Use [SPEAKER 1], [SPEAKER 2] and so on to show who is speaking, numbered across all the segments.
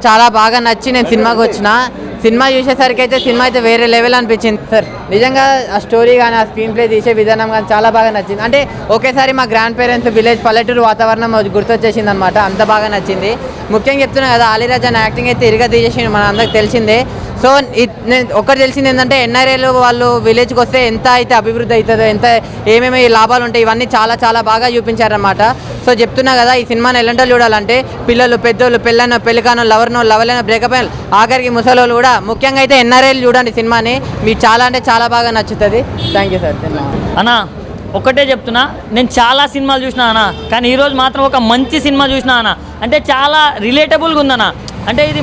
[SPEAKER 1] చాలా బాగా నచ్చి నేను సినిమాకి వచ్చిన. సినిమా చూసేసరికి అయితే సినిమా అయితే వేరే లెవెల్ అనిపించింది సార్. నిజంగా ఆ స్టోరీ కానీ ఆ స్క్రీన్ ప్లే తీసే విధానం కానీ చాలా బాగా నచ్చింది. అంటే ఒకేసారి మా గ్రాండ్ పేరెంట్స్ విలేజ్ పల్లెటూరు వాతావరణం గుర్తొచ్చేసింది అనమాట. అంత బాగా నచ్చింది. ముఖ్యంగా చెప్తున్నా కదా, అలీరాజ్ అనే యాక్టింగ్ అయితే ఇరుగా తీసేసింది, మన అందరికి తెలిసిందే. సో నేను ఒకటి తెలిసింది ఏంటంటే, ఎన్ఆర్ఐలు వాళ్ళు విలేజ్కి వస్తే ఎంత అయితే అభివృద్ధి అవుతుందో, ఎంత ఏమేమి లాభాలు ఉంటాయి, ఇవన్నీ చాలా చాలా బాగా చూపించారనమాట. సో చెప్తున్నా కదా, ఈ సినిమాని ఎలాంటి చూడాలంటే పిల్లలు, పెద్దోళ్ళు, పెళ్ళైన, పెళ్ళికానో, లవర్నో, లవలైన, బ్రేకప్ అయిన, ఆఖరికి ముసలోళ్ళు కూడా, ముఖ్యంగా అయితే ఎన్ఆర్ఐలు చూడండి సినిమాని. మీకు చాలా అంటే చాలా బాగా నచ్చుతుంది. Thank you sir.
[SPEAKER 2] అన్న ఒకటే చెప్తున్నా, నేను చాలా సినిమాలు చూసినా అన్న, కానీ ఈరోజు మాత్రం ఒక మంచి సినిమా చూసినా అన్న. అంటే చాలా రిలేటబుల్గా ఉందన్న. అంటే ఇది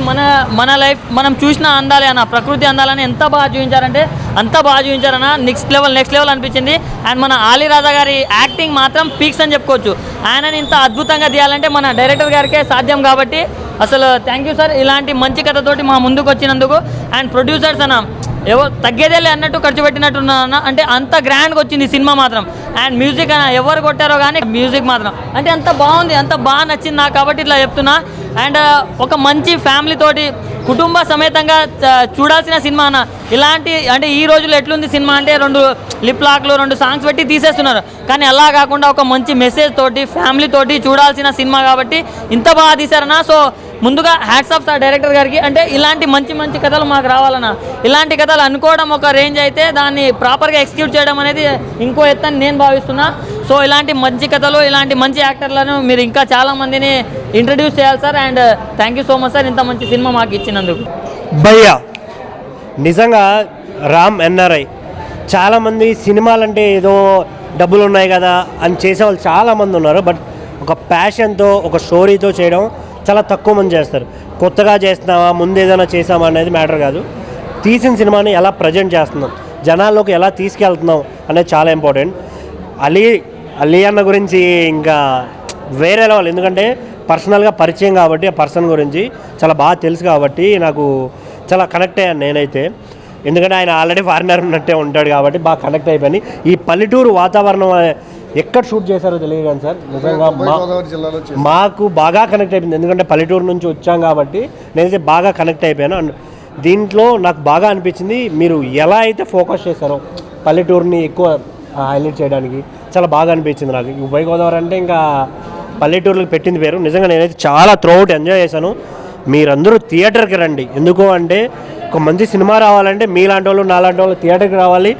[SPEAKER 2] మన లైఫ్ మనం చూసిన అందాలే అన్న, ప్రకృతి అందాలని ఎంత బాగా చూపించారంటే అంత బాగా చూపించారన్న. నెక్స్ట్ లెవెల్ అనిపించింది. అండ్ మన ఆలీ రాజా గారి యాక్టింగ్ మాత్రం పీక్స్ అని చెప్పుకోవచ్చు. ఆయనని ఇంత అద్భుతంగా తీయాలంటే మన డైరెక్టర్ గారికే సాధ్యం. కాబట్టి అసలు థ్యాంక్ యూ సార్, ఇలాంటి మంచి కథతోటి మా ముందుకు వచ్చినందుకు. అండ్ ప్రొడ్యూసర్స్ అన్న ఎవరు తగ్గేదేలే అన్నట్టు ఖర్చు పెట్టినట్టున్నా అంటే అంత గ్రాండ్గా వచ్చింది సినిమా మాత్రం. అండ్ మ్యూజిక్ అన్న ఎవరు కొట్టారో కానీ మ్యూజిక్ మాత్రం అంటే అంత బాగుంది, అంత బాగా నచ్చింది నాకు. కాబట్టి ఇట్లా చెప్తున్నా. అండ్ ఒక మంచి ఫ్యామిలీ తోటి కుటుంబ సమేతంగా చూడాల్సిన సినిమా అన్న. ఇలాంటి అంటే ఈ రోజుల్లో ఎట్లుంది సినిమా అంటే 2 లిప్ లాక్లు 2 సాంగ్స్ పెట్టి తీసేస్తున్నారు. కానీ అలా కాకుండా ఒక మంచి మెసేజ్ తోటి ఫ్యామిలీ తోటి చూడాల్సిన సినిమా కాబట్టి ఇంత బాగా తీశారన్న. సో ముందుగా హ్యాట్స్ ఆఫ్ సార్ డైరెక్టర్ గారికి. అంటే ఇలాంటి మంచి కథలు మాకు రావాలన్నా. ఇలాంటి కథలు అనుకోవడం ఒక రేంజ్ అయితే, దాన్ని ప్రాపర్గా ఎగ్జిక్యూట్ చేయడం అనేది ఇంకో ఎత్తని నేను భావిస్తున్నా. సో ఇలాంటి మంచి కథలు, ఇలాంటి మంచి యాక్టర్లను మీరు ఇంకా చాలామందిని ఇంట్రడ్యూస్ చేయాలి sir. And thank you so much sir, ఇంత మంచి సినిమా మాకు ఇచ్చినందుకు.
[SPEAKER 3] భయ్యా నిజంగా రామ్ ఎన్ఆర్ఐ చాలామంది సినిమాలంటే ఏదో డబ్బులు ఉన్నాయి కదా అని చేసేవాళ్ళు చాలామంది ఉన్నారు. బట్ ఒక ప్యాషన్తో, ఒక స్టోరీతో చేయడం చాలా తక్కువ మంది చేస్తారు. కొత్తగా చేస్తున్నావా, ముందు ఏదైనా చేసామా అనేది మ్యాటర్ కాదు. తీసిన సినిమాని ఎలా ప్రజెంట్ చేస్తున్నాం, జనాల్లోకి ఎలా తీసుకెళ్తున్నాం అనేది చాలా ఇంపార్టెంట్. అలీ అన్న గురించి ఇంకా వేరే లెవెల్. ఎందుకంటే పర్సనల్గా పరిచయం కాబట్టి, ఆ పర్సన్ గురించి చాలా బాగా తెలుసు కాబట్టి నాకు చాలా కనెక్ట్ అయ్యాను నేనైతే. ఎందుకంటే ఆయన ఆల్రెడీ ఫారినర్ ఉన్నట్టే ఉంటాడు కాబట్టి బాగా కనెక్ట్ అయిపోయి. ఈ పల్లెటూరు వాతావరణం ఎక్కడ షూట్ చేశారో తెలియదు కానీ సార్, నిజంగా మాకు బాగా కనెక్ట్ అయిపోయింది. ఎందుకంటే పల్లెటూరు నుంచి వచ్చాం కాబట్టి నేనైతే బాగా కనెక్ట్ అయిపోయాను. అండ్ దీంట్లో నాకు బాగా అనిపించింది, మీరు ఎలా అయితే ఫోకస్ చేశారో పల్లెటూరుని ఎక్కువ హైలైట్ చేయడానికి చాలా బాగా అనిపించింది నాకు. ఉభయ గోదావరి అంటే ఇంకా పల్లెటూరులకు పెట్టింది పేరు. నిజంగా నేనైతే చాలా త్రూఅవుట్ ఎంజాయ్ చేశాను. మీరందరూ థియేటర్కి రండి. ఎందుకు అంటే ఒక మంచి సినిమా రావాలంటే మీలాంటి వాళ్ళు, నాలాంటి వాళ్ళు థియేటర్కి రావాలి.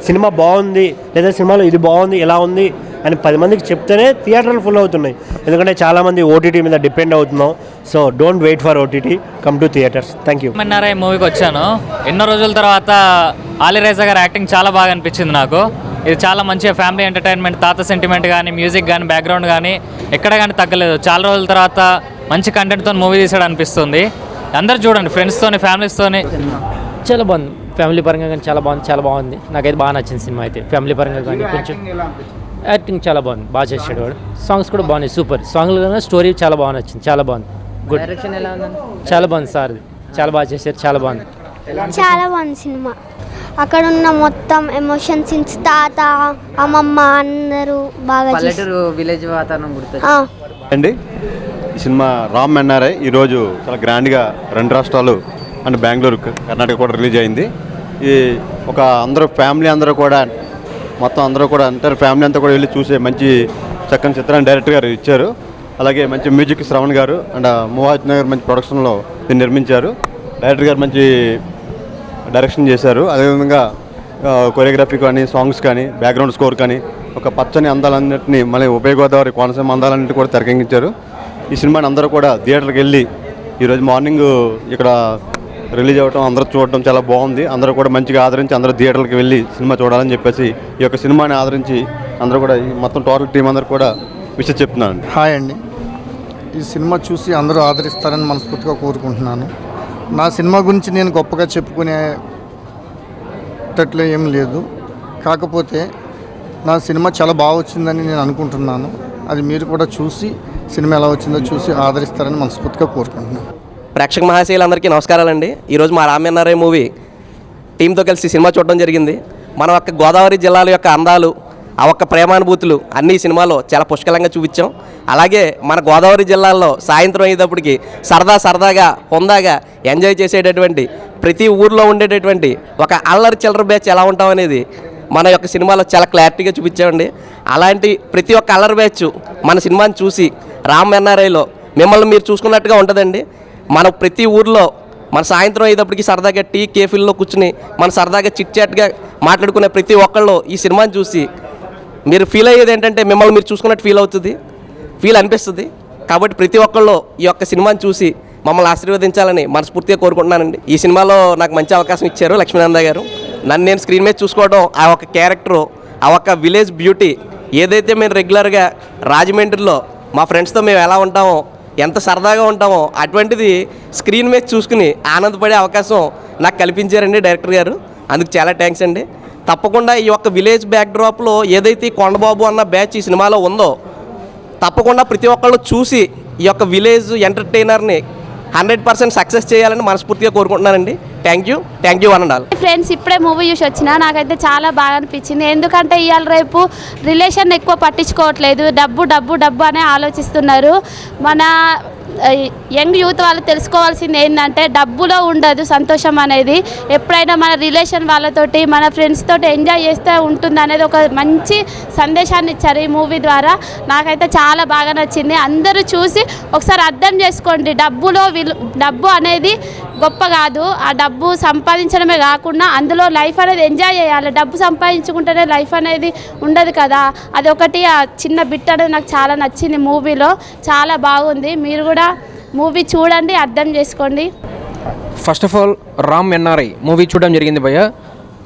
[SPEAKER 3] సినిమా బాగుంది లేదా సినిమాలో ఇది బాగుంది, ఎలా ఉంది అని 10 మందికి చెప్తేనే థియేటర్లు ఫుల్ అవుతున్నాయి. ఎందుకంటే చాలామంది ఓటీటీ మీద డిపెండ్ అవుతున్నాం. So don't wait for OTT, come to theaters. Thank you.
[SPEAKER 4] NRI మూవీకి వచ్చాను. ఎన్నో రోజుల తర్వాత ఆలీ రాజా గారి యాక్టింగ్ చాలా బాగా అనిపించింది నాకు. ఇది చాలా మంచిగా ఫ్యామిలీ ఎంటర్టైన్మెంట్, తాత సెంటిమెంట్ కానీ, మ్యూజిక్ కానీ, బ్యాక్గ్రౌండ్ కానీ ఎక్కడ కానీ తగ్గలేదు. చాలా రోజుల తర్వాత మంచి కంటెంట్తో మూవీ తీసాడు అనిపిస్తుంది. అందరూ చూడండి, ఫ్రెండ్స్తోని, ఫ్యామిలీస్తోని.
[SPEAKER 2] చాలా బాగుంది, ఫ్యామిలీ పరంగా కానీ చాలా బాగుంది. నాకైతే బాగా నచ్చింది సినిమా అయితే. ఫ్యామిలీ పరంగా కానీ కొంచెం యాక్టింగ్ చాలా బాగుంది, బాగా చేసాడు వాడు. సాంగ్స్ కూడా బాగున్నాయి, సూపర్ సాంగ్లు కానీ. స్టోరీ చాలా బాగా నచ్చింది, చాలా బాగుంది. గుడ్, చాలా బాగుంది సార్, చాలా బాగా చేశారు, చాలా బాగుంది.
[SPEAKER 5] చాలా బాగుంది సినిమా. అక్కడ ఉన్న మొత్తం ఎమోషన్ సీన్స్, తాత, అమ్మమ్మ అందరూ బాగా
[SPEAKER 1] పల్లెటూరు విలేజ్ వాతావరణం గుర్తు
[SPEAKER 6] అండి. ఈ సినిమా రామ్ ఎన్ఆర్ఐ ఈరోజు చాలా గ్రాండ్గా 2 రాష్ట్రాలు అండ్ బెంగళూరు, కర్ణాటక కూడా రిలీజ్ అయింది. ఈ ఒక అందరూ ఫ్యామిలీ అందరూ కూడా మొత్తం అందరూ కూడా అంటారు, ఫ్యామిలీ అంతా కూడా వెళ్ళి చూసే మంచి చక్కని చిత్రాన్ని డైరెక్టర్ గారు ఇచ్చారు. అలాగే మంచి మ్యూజిక్ శ్రవణ్ గారు అండ్ మోహాజ్ నగర్ మంచి ప్రొడక్షన్లో దీన్ని నిర్మించారు. డైరెక్టర్ గారు మంచి డైరెక్షన్ చేశారు. అదేవిధంగా కొరియోగ్రఫీ కానీ, సాంగ్స్ కానీ, బ్యాక్గ్రౌండ్ స్కోర్ కానీ, ఒక పచ్చని అందాలన్నింటినీ మళ్ళీ ఉభయ గోదావరి కోనసీమ అందాలన్నింటినీ కూడా తెరకెక్కించారు. ఈ సినిమాని అందరూ కూడా థియేటర్కి వెళ్ళి ఈరోజు మార్నింగ్ ఇక్కడ రిలీజ్ అవ్వడం, అందరూ చూడటం చాలా బాగుంది. అందరూ కూడా మంచిగా ఆదరించి అందరూ థియేటర్కి వెళ్ళి సినిమా చూడాలని చెప్పేసి ఈ యొక్క సినిమాని ఆదరించి అందరూ కూడా మొత్తం టోటల్ టీం అందరూ కూడా విషయం చెప్తున్నాను.
[SPEAKER 7] హాయ్ అండి. ఈ సినిమా చూసి అందరూ ఆదరిస్తారని మనస్ఫూర్తిగా కోరుకుంటున్నాను. నా సినిమా గురించి నేను గొప్పగా చెప్పుకునేటట్లు ఏం లేదు. కాకపోతే నా సినిమా చాలా బాగా వచ్చిందని నేను అనుకుంటున్నాను. అది మీరు కూడా చూసి సినిమా ఎలా వచ్చిందో చూసి ఆదరిస్తారని మనస్ఫూర్తిగా కోరుకుంటున్నాను.
[SPEAKER 8] ప్రేక్షక మహాశయులందరికీ నమస్కారాలండి. ఈరోజు మా రామ్ ఎన్ఆర్ఐ మూవీ టీంతో కలిసి సినిమా చూడడం జరిగింది. మన యొక్క గోదావరి జిల్లాల యొక్క అందాలు, ఆ ఒక్క ప్రేమానుభూతులు అన్ని ఈ సినిమాలో చాలా పుష్కలంగా చూపించాం. అలాగే మన గోదావరి జిల్లాలో సాయంత్రం అయ్యేటప్పటికి సరదాగా హుందాగా ఎంజాయ్ చేసేటటువంటి ప్రతి ఊర్లో ఉండేటటువంటి ఒక అల్లరి చిల్లర బ్యాచ్ ఎలా ఉంటాం అనేది మన యొక్క సినిమాలో చాలా క్లారిటీగా చూపించామండి. అలాంటి ప్రతి ఒక్క అల్లరి బ్యాచ్ మన సినిమాని చూసి రామ్ ఎన్ఆర్ఐలో మిమ్మల్ని మీరు చూసుకున్నట్టుగా ఉంటుందండి. మన ప్రతి ఊర్లో మన సాయంత్రం అయ్యేటప్పటికి సరదాగా టీ కేఫీల్లో కూర్చుని మన సరదాగా చిట్ చాట్గా మాట్లాడుకునే ప్రతి ఒక్కళ్ళు ఈ సినిమాని చూసి మీరు ఫీల్ అయ్యేది ఏంటంటే మిమ్మల్ని మీరు చూసుకున్నట్టు ఫీల్ అనిపిస్తుంది. కాబట్టి ప్రతి ఒక్కళ్ళు ఈ యొక్క సినిమాని చూసి మమ్మల్ని ఆశీర్వదించాలని మనస్ఫూర్తిగా కోరుకుంటున్నానండి. ఈ సినిమాలో నాకు మంచి అవకాశం ఇచ్చారు లక్ష్మీనంద గారు. నన్ను నేను స్క్రీన్ మీద చూసుకోవడం, ఆ ఒక క్యారెక్టరు, ఆ ఒక్క విలేజ్ బ్యూటీ, ఏదైతే మేము రెగ్యులర్గా రాజమండ్రిలో మా ఫ్రెండ్స్తో మేము ఎలా ఉంటామో, ఎంత సరదాగా ఉంటామో అటువంటిది స్క్రీన్ మీద చూసుకుని ఆనందపడే అవకాశం నాకు కల్పించారండి డైరెక్టర్ గారు. అందుకు చాలా థ్యాంక్స్ అండి. తప్పకుండా ఈ యొక్క విలేజ్ బ్యాక్డ్రాప్లో ఏదైతే కొండబాబు అన్న బ్యాచ్ ఈ సినిమాలో ఉందో తప్పకుండా ప్రతి ఒక్కళ్ళు చూసి ఈ యొక్క విలేజ్ ఎంటర్టైనర్ని 100% సక్సెస్ చేయాలని మనస్ఫూర్తిగా కోరుకుంటున్నానండి. Thank you one and all.
[SPEAKER 9] Friends, ఇప్పుడే మూవీ చూసి వచ్చిన నాకైతే చాలా బాగా అనిపించింది. ఎందుకంటే ఇవాళ రేపు రిలేషన్ ఎక్కువ పట్టించుకోవట్లేదు, డబ్బు అనే ఆలోచిస్తున్నారు. మన యంగ్ యూత్ వాళ్ళు తెలుసుకోవాల్సింది ఏంటంటే డబ్బులో ఉండదు సంతోషం అనేది. ఎప్పుడైనా మన రిలేషన్ వాళ్ళతోటి మన ఫ్రెండ్స్ తోటి ఎంజాయ్ చేస్తే ఉంటుంది అనేది ఒక మంచి సందేశాన్ని ఇచ్చారు ఈ మూవీ ద్వారా. నాకైతే చాలా బాగా నచ్చింది. అందరూ చూసి ఒకసారి అర్థం చేసుకోండి, డబ్బు అనేది గొప్ప కాదు. ఆ డబ్బు సంపాదించడమే కాకుండా అందులో లైఫ్ అనేది ఎంజాయ్ చేయాలి. డబ్బు సంపాదించుకుంటేనే లైఫ్ అనేది ఉండదు కదా. అదొకటి ఆ చిన్న బిట్ అనేది నాకు చాలా నచ్చింది మూవీలో. చాలా బాగుంది. మీరు కూడా మూవీ చూడండి, అర్థం చేసుకోండి.
[SPEAKER 10] First of all Ram NRI movie చూడడం జరిగింది భయ్య.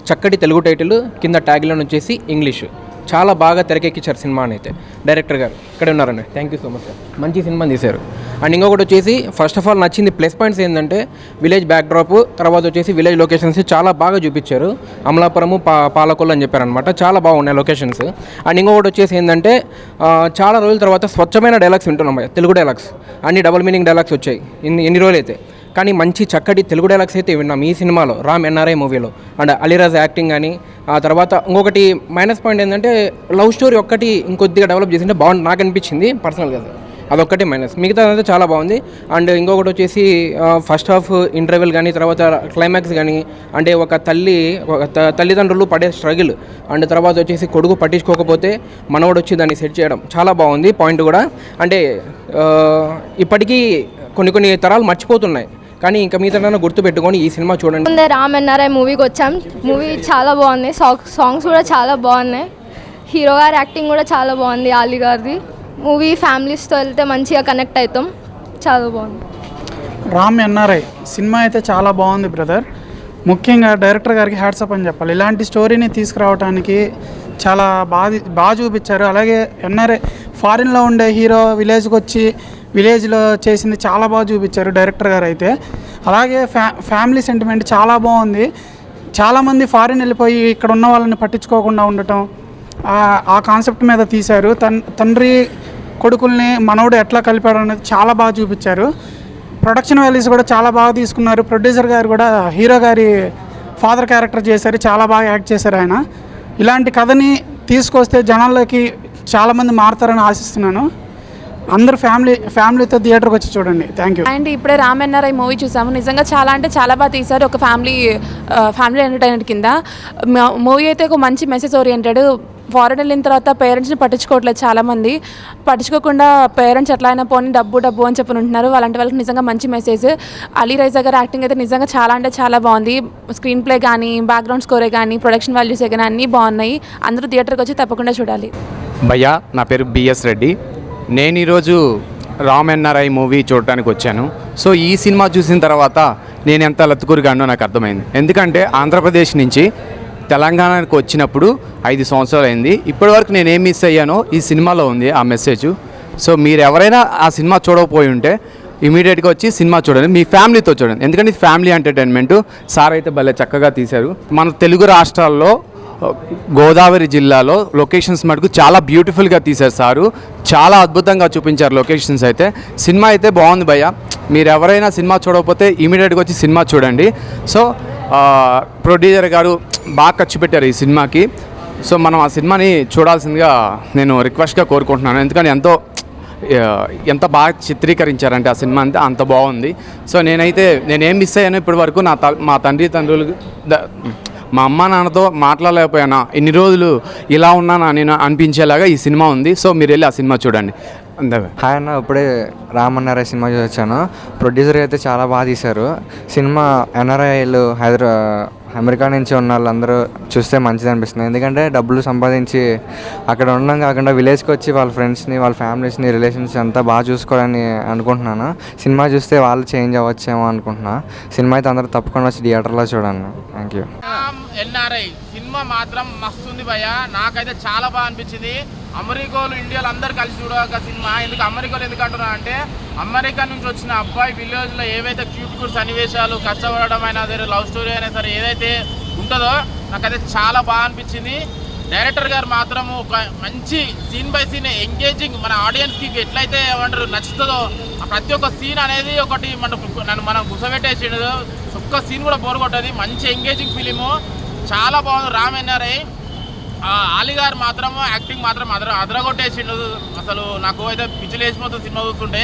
[SPEAKER 10] చక్కటి తెలుగు టైటిల్, కింద ట్యాగ్లైన్ వచ్చేసి ఇంగ్లీష్. చాలా బాగా తెరకెక్కించారు సినిమాని అయితే డైరెక్టర్ గారు. ఇక్కడే ఉన్నారండి. Thank you so much sir. మంచి సినిమా తీశారు. అండ్ ఇంకొకటి వచ్చేసి ఫస్ట్ ఆఫ్ ఆల్ నచ్చింది ప్లస్ పాయింట్స్ ఏంటంటే విలేజ్ బ్యాక్డ్రాప్, తర్వాత వచ్చేసి విలేజ్ లొకేషన్స్ చాలా బాగా చూపించారు. అమలాపురము, పాలకొల్లు అని చెప్పారనమాట. చాలా బాగున్నాయి లొకేషన్స్. అండ్ ఇంకొకటి వచ్చేసి ఏంటంటే చాలా రోజుల తర్వాత స్వచ్ఛమైన డైలాగ్స్ వింటున్నాం తెలుగు డైలాగ్స్. అన్ని డబుల్ మీనింగ్ డైలాగ్స్ వచ్చాయి ఎన్ని రోజులైతే. కానీ మంచి చక్కటి తెలుగు డైలాగ్స్ అయితే విన్నాం ఈ సినిమాలో, రామ్ ఎన్ఆర్ఐ మూవీలో. అండ్ అలీరాజ్ యాక్టింగ్ కానీ, ఆ తర్వాత ఇంకొకటి మైనస్ పాయింట్ ఏంటంటే లవ్ స్టోరీ ఒక్కటి ఇంకొద్దిగా డెవలప్ చేసింటే బాగుంది నాకు అనిపించింది పర్సనల్గా. అదొక్కటి మైనస్, మిగతా అయితే చాలా బాగుంది. అండ్ ఇంకొకటి వచ్చేసి ఫస్ట్ హాఫ్ ఇంటర్వెల్ కానీ, తర్వాత క్లైమాక్స్ కానీ, అంటే ఒక తల్లిదండ్రులు పడే స్ట్రగుల్, అండ్ తర్వాత వచ్చేసి కొడుకు పట్టించుకోకపోతే మనోడు వచ్చి దాన్ని సెట్ చేయడం చాలా బాగుంది. పాయింట్ కూడా అంటే ఇప్పటికీ కొన్ని తరాలు మర్చిపోతున్నాయి, కానీ ఇంకా మీతో గుర్తుపెట్టుకొని ఈ సినిమా చూడండి.
[SPEAKER 9] ముందే రామ్ ఎన్ఆర్ఐ మూవీకి వచ్చాం. మూవీ చాలా బాగుంది. సాంగ్స్ కూడా చాలా బాగున్నాయి. హీరో గారి యాక్టింగ్ కూడా చాలా బాగుంది, ఆలీ గారిది. మూవీ ఫ్యామిలీస్తో వెళ్తే మంచిగా కనెక్ట్ అవుతాం. చాలా బాగుంది.
[SPEAKER 11] రామ్ ఎన్ఆర్ఐ సినిమా అయితే చాలా బాగుంది బ్రదర్. ముఖ్యంగా డైరెక్టర్ గారికి హ్యాట్సప్ అని చెప్పాలి. ఇలాంటి స్టోరీని తీసుకురావడానికి చాలా బాగా చూపించారు. అలాగే ఎన్ఆర్ఐ ఫారిన్లో ఉండే హీరో విలేజ్కి వచ్చి విలేజ్లో చేసింది చాలా బాగా చూపించారు డైరెక్టర్ గారు అయితే. అలాగే ఫ్యామిలీ సెంటిమెంట్ చాలా బాగుంది. చాలామంది ఫారిన్ వెళ్ళిపోయి ఇక్కడ ఉన్న వాళ్ళని పట్టించుకోకుండా ఉండటం, ఆ కాన్సెప్ట్ మీద తీశారు. తండ్రి కొడుకుల్ని మనోడు ఎట్లా కలిపాడు అనేది చాలా బాగా చూపించారు. ప్రొడక్షన్ వాల్యూస్ కూడా చాలా బాగా తీసుకున్నారు. ప్రొడ్యూసర్ గారు కూడా హీరో గారి ఫాదర్ క్యారెక్టర్ చేశారు, చాలా బాగా యాక్ట్ చేశారు ఆయన. ఇలాంటి కథని తీసుకొస్తే జనాల్లోకి చాలామంది మారుతారని ఆశిస్తున్నాను. అందరూ ఫ్యామిలీతో థియేటర్కి వచ్చి చూడండి. Thank you.
[SPEAKER 12] అండ్ ఇప్పుడే రామ్ ఎన్ఆర్ఐ మూవీ చూసాము. నిజంగా చాలా అంటే చాలా బాగా తీశారు. ఒక ఫ్యామిలీ ఎంటర్టైన్మెంట్ కింద మూవీ అయితే ఒక మంచి మెసేజ్ ఓరియంటెడ్. ఫారెన్ వెళ్ళిన తర్వాత పేరెంట్స్ని పట్టించుకోవట్లేదు చాలామంది. పట్టించుకోకుండా పేరెంట్స్ ఎట్లా అయినా పోనీ డబ్బు అని చెప్పి ఉంటున్నారు. అలాంటి వాళ్ళకి నిజంగా మంచి మెసేజ్. అలీ రైజా గారి యాక్టింగ్ అయితే నిజంగా చాలా అంటే చాలా బాగుంది. స్క్రీన్ ప్లే కానీ, బ్యాక్గ్రౌండ్ స్కోరే కానీ, ప్రొడక్షన్ వాల్యూసే కానీ అన్నీ బాగున్నాయి. అందరూ థియేటర్కి వచ్చి తప్పకుండా చూడాలి.
[SPEAKER 13] భయ్యా, నా పేరు బిఎస్ రెడ్డి. నేను ఈరోజు రామ్ ఎన్ఆర్ఐ మూవీ చూడటానికి వచ్చాను. సో ఈ సినిమా చూసిన తర్వాత నేను ఎంత లత్తుకూరుగానో నాకు అర్థమైంది. ఎందుకంటే ఆంధ్రప్రదేశ్ నుంచి తెలంగాణకు వచ్చినప్పుడు 5 సంవత్సరాలు అయింది. ఇప్పటివరకు నేను ఏం మిస్ అయ్యానో ఈ సినిమాలో ఉంది ఆ మెసేజ్. సో మీరు ఎవరైనా ఆ సినిమా చూడకపోయి ఉంటే ఇమీడియట్గా వచ్చి సినిమా చూడండి, మీ ఫ్యామిలీతో చూడండి. ఎందుకంటే ఇది ఫ్యామిలీ ఎంటర్టైన్మెంట్. సార్ అయితే భలే చక్కగా తీశారు. మన తెలుగు రాష్ట్రాల్లో గోదావరి జిల్లాలో లొకేషన్స్ మటుకు చాలా బ్యూటిఫుల్గా తీశారు సారు. చాలా అద్భుతంగా చూపించారు లొకేషన్స్ అయితే. సినిమా అయితే బాగుంది భయ్య. మీరు ఎవరైనా సినిమా చూడకపోతే ఇమీడియట్గా వచ్చి సినిమా చూడండి. సో ప్రొడ్యూసర్ గారు బాగా ఖర్చు పెట్టారు ఈ సినిమాకి. సో మనం ఆ సినిమాని చూడాల్సిందిగా నేను రిక్వెస్ట్గా కోరుకుంటున్నాను. ఎందుకంటే ఎంత బాగా చిత్రీకరించారంటే ఆ సినిమా అంతా అంత బాగుంది. సో నేనేం మిస్ అయ్యాను ఇప్పటి వరకు మా తండ్రులు మా అమ్మ నాన్నతో మాట్లాడలేకపోయానా, ఇన్ని రోజులు ఇలా ఉన్నానా నేను అనిపించేలాగా ఈ సినిమా ఉంది. సో మీరు వెళ్ళి ఆ సినిమా చూడండి. అంతే.
[SPEAKER 14] హాయ్ అన్న, ఇప్పుడే రామ్ ఎన్ఆర్ఐ సినిమా చూసొచ్చాను. ప్రొడ్యూసర్ అయితే చాలా బాగా తీశారు సినిమా. ఎన్ఆర్ఐలు అమెరికా నుంచి ఉన్న వాళ్ళందరూ చూస్తే మంచిది అనిపిస్తుంది. ఎందుకంటే డబ్బులు సంపాదించి అక్కడ ఉండడం కాకుండా విలేజ్కి వచ్చి వాళ్ళ ఫ్రెండ్స్ని, వాళ్ళ ఫ్యామిలీస్ని, రిలేషన్స్ అంతా బాగా చూసుకోవాలని అనుకుంటున్నాను. సినిమా చూస్తే వాళ్ళు చేంజ్ అవ్వచ్చేమో అనుకుంటున్నా. సినిమా అయితే అందరూ తప్పకుండా వచ్చి థియేటర్లో చూడండి. Thank you.
[SPEAKER 15] ఎన్ఆర్ఐ సినిమా మాత్రం మస్తుంది భయ్య. నాకైతే చాలా బాగా అనిపించింది. అమెరికాలో ఇండియాలో అందరు కలిసి చూడక సినిమా. అమెరికాలో ఎందుకు అంటున్నా అంటే, అమెరికా నుంచి వచ్చిన అబ్బాయి విలేజ్లో ఏవైతే క్యూట్ సన్నివేశాలు, కష్టపడడం అయినా సరే, లవ్ స్టోరీ అయినా సరే ఏదైతే ఉంటుందో నాకైతే చాలా బాగా అనిపించింది. డైరెక్టర్ గారు మాత్రం ఒక మంచి సీన్ బై సీన్ ఎంగేజింగ్, మన ఆడియన్స్కి ఎట్లయితే ఏమంటారు నచ్చుతుందో ప్రతి ఒక్క సీన్ అనేది ఒకటి మనం గుసబెట్టేసిండు. ఒక్క సీన్ కూడా బోర్ కొట్టది. మంచి ఎంగేజింగ్ ఫిలిము, చాలా బాగుంది. రామ్ ఎన్ఆర్ఐ ఆలీ గారు మాత్రం యాక్టింగ్ మాత్రం అదరగొట్టేసిండు. అసలు నాకు అయితే పిచ్చిలేసిపోతుంది సినిమా చూస్తుంటే.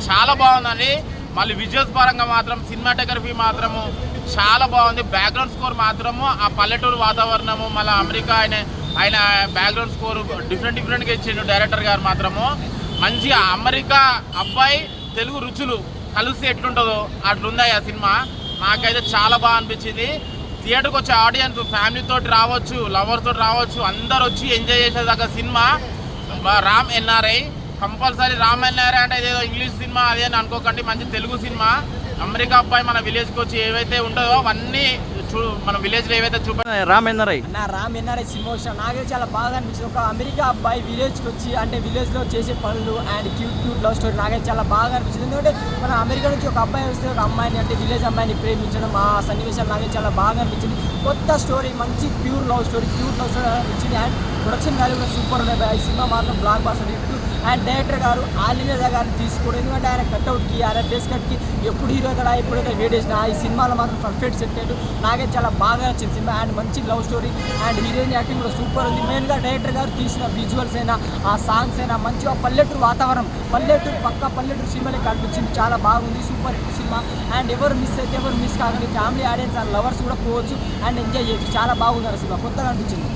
[SPEAKER 15] చాలా బాగుందండి. మళ్ళీ విజువల్స్ పరంగా మాత్రం సినిమాటోగ్రఫీ మాత్రము చాలా బాగుంది. బ్యాక్గ్రౌండ్ స్కోర్ మాత్రము ఆ పల్లెటూరు వాతావరణము, మళ్ళీ అమెరికా ఆయన బ్యాక్గ్రౌండ్ స్కోర్ డిఫరెంట్గా ఇచ్చిండు డైరెక్టర్ గారు మాత్రము. మంచిగా అమెరికా అబ్బాయి తెలుగు రుచులు కలిసి ఎట్లుంటుందో అట్లుంది ఆ సినిమా. నాకైతే చాలా బాగా అనిపించింది. థియేటర్కి వచ్చే ఆడియన్స్ ఫ్యామిలీతో రావచ్చు, లవర్స్ తోటి రావచ్చు, అందరు వచ్చి ఎంజాయ్ చేసేదాకా cinema Ram NRI. Compulsory Ram NRI అంటే ఏదో ఇంగ్లీష్ సినిమా అదే అని అనుకోకండి, మంచి తెలుగు సినిమా. అమెరికా అబ్బాయి మన విలేజ్కి వచ్చి ఏవైతే ఉంటుందో అవన్నీ మన విలేజ్లో ఏవైతే
[SPEAKER 16] రామ్ ఎన్ఆర్ఐ
[SPEAKER 17] సినిమా వచ్చిన నాకైతే చాలా బాగా అనిపించింది. ఒక అమెరికా అబ్బాయి విలేజ్కి వచ్చి అంటే విలేజ్లో చేసే పనులు అండ్ క్యూట్ లవ్ స్టోరీ నాకైతే చాలా బాగా అనిపించింది. ఎందుకంటే మన అమెరికా నుంచి ఒక అబ్బాయి వస్తే ఒక అమ్మాయిని అంటే విలేజ్ అమ్మాయిని ప్రేమించడం, ఆ సన్నివేశాలు నాకైతే చాలా బాగా అనిపించింది. కొత్త స్టోరీ, మంచి క్యూట్ లవ్ స్టోరీ అనిపించింది. అండ్ ప్రొడక్షన్ వాల్యూ కూడా సూపర్ ఉన్నాయి. ఈ సినిమా మాత్రం blockbuster hit. And director గారు ఆలియా గారిని తీసుకోవడం, ఎందుకంటే ఆయన కట్అవుట్కి, ఆయన ఫేస్ కట్కి ఎప్పుడు హీరో కదా ఎప్పుడైతే వేడేసిన ఈ సినిమాలో మాత్రం పర్ఫెక్ట్ సెట్ అయ్యాడు. నాకైతే చాలా బాగా నచ్చింది సినిమా. అండ్ మంచి love story and heroine acting కూడా సూపర్ ఉంది. మెయిన్గా డైరెక్టర్ గారు తీసిన విజువల్స్ అయినా, ఆ సాంగ్స్ అయినా, మంచిగా పల్లెటూరు వాతావరణం, పల్లెటూరు సినిమాలే కనిపించింది. చాలా బాగుంది, సూపర్ హిట్ సినిమా. అండ్ ఎవరు మిస్ కాకండి. ఫ్యామిలీ ఆడియన్స్ అండ్ లవర్స్ కూడా పోవచ్చు అండ్ ఎంజాయ్ చేయొచ్చు. చాలా బాగుంది సినిమా, కొత్తగా అనిపించింది.